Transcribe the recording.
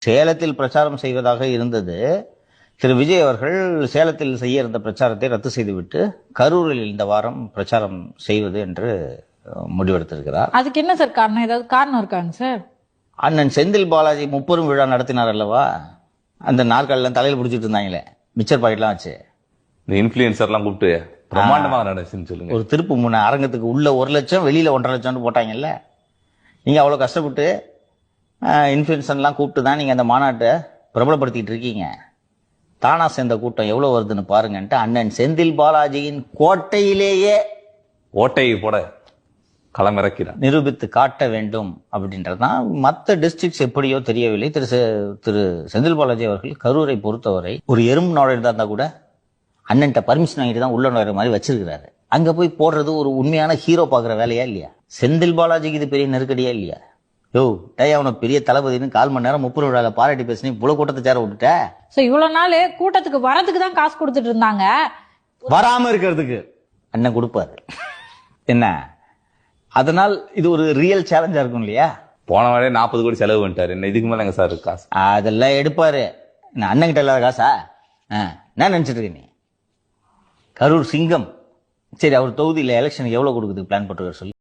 சேலத்தில் பிரச்சாரம் செய்வதாக இருந்தது. திரு விஜய் அவர்கள் சேலத்தில் செய்ய இருந்த பிரச்சாரத்தை ரத்து செய்துவிட்டு கரூரில் இந்த வாரம் பிரச்சாரம் செய்வது என்று முடிவெடுத்திருக்கிறார். அதுக்கு என்ன சார் காரணம்? ஏதாவது காரணம் இருக்காங்க சார்? அண்ணன் செந்தில் பாலாஜி முப்பெரும் விழா நடத்தினார் அல்லவா, அந்த நாற்காலில் தலையில் பிடிச்சிட்டு இருந்தாங்களே, மிச்சர் பாக்கெட்லாம் வச்சு இந்த இன்ஃபுளுசர்லாம் கூப்பிட்டு பிரம்மாண்டமாக நடந்துச்சுன்னு சொல்லுங்க. ஒரு திருப்பு முன்ன அரங்கத்துக்கு உள்ள 1 லட்சம் வெளியில 1.5 லட்சம்னு போட்டாங்கல்ல. நீங்க அவ்வளவு கஷ்டப்பட்டு இன்ஃபுளுசர்லாம் கூப்பிட்டு தான் நீங்க அந்த மாநாட்டை பிரபலப்படுத்திட்டு இருக்கீங்க. தானா சேர்ந்த கூட்டம் எவ்வளவு வருதுன்னு பாருங்கன்ட்டு அண்ணன் செந்தில் பாலாஜியின் கோட்டையிலேயே ஓட்டையை போட களமிறக்கிறார், நிரூபித்து காட்ட வேண்டும் அப்படின்றதுதான். மற்ற டிஸ்ட்ரிக்ட்ஸ் எப்படியோ தெரியவில்லை. திரு செந்தில் பாலாஜி அவர்கள் கரூரை பொறுத்தவரை ஒரு எறும்பு நுழையிறதா இருந்தா கூட அண்ணன்ட்ட பர்மிஷன் வாங்கிட்டு தான் உள்ள நுழைற மாதிரி வச்சிருக்கிறாரு. அங்க போய் போடுறது ஒரு உண்மையான ஹீரோ பாக்குற வேலையா இல்லையா? செந்தில் பாலாஜிக்கு இது பெரிய நெருக்கடியா இல்லையா? யோ டே, அவனை பெரிய தளபதினு 1/4 மணி நேரம் 30 விழால பாராட்டி பேசினி இவ்வளவு கூட்டத்தை சேர விட்டுட்ட. இவ்வளவு நாள் கூட்டத்துக்கு வரதுக்கு தான் காசு கொடுத்துட்டு இருந்தாங்க, வராம இருக்கிறதுக்கு அண்ணன் கொடுப்பாரு என்ன? அதனால் இது ஒரு ரியல் சேலஞ்சா இருக்கும் இல்லையா? போன வாரம் 40 கோடி செலவு பண்ணிட்டாரு, என்ன இதுக்கு மேல எங்க சார் காசு? அதெல்லாம் எடுப்பாரு. அண்ணன் கிட்ட இல்லாத காசா? என்ன நினைச்சிட்டு இருக்க நீ? கரூர் சிங்கம். சரி, அவர் தொகுதியில் எலெக்ஷனுக்கு எவ்வளவு கொடுக்குறதுக்கு பிளான் போட்டுருக்காரு சொல்லி.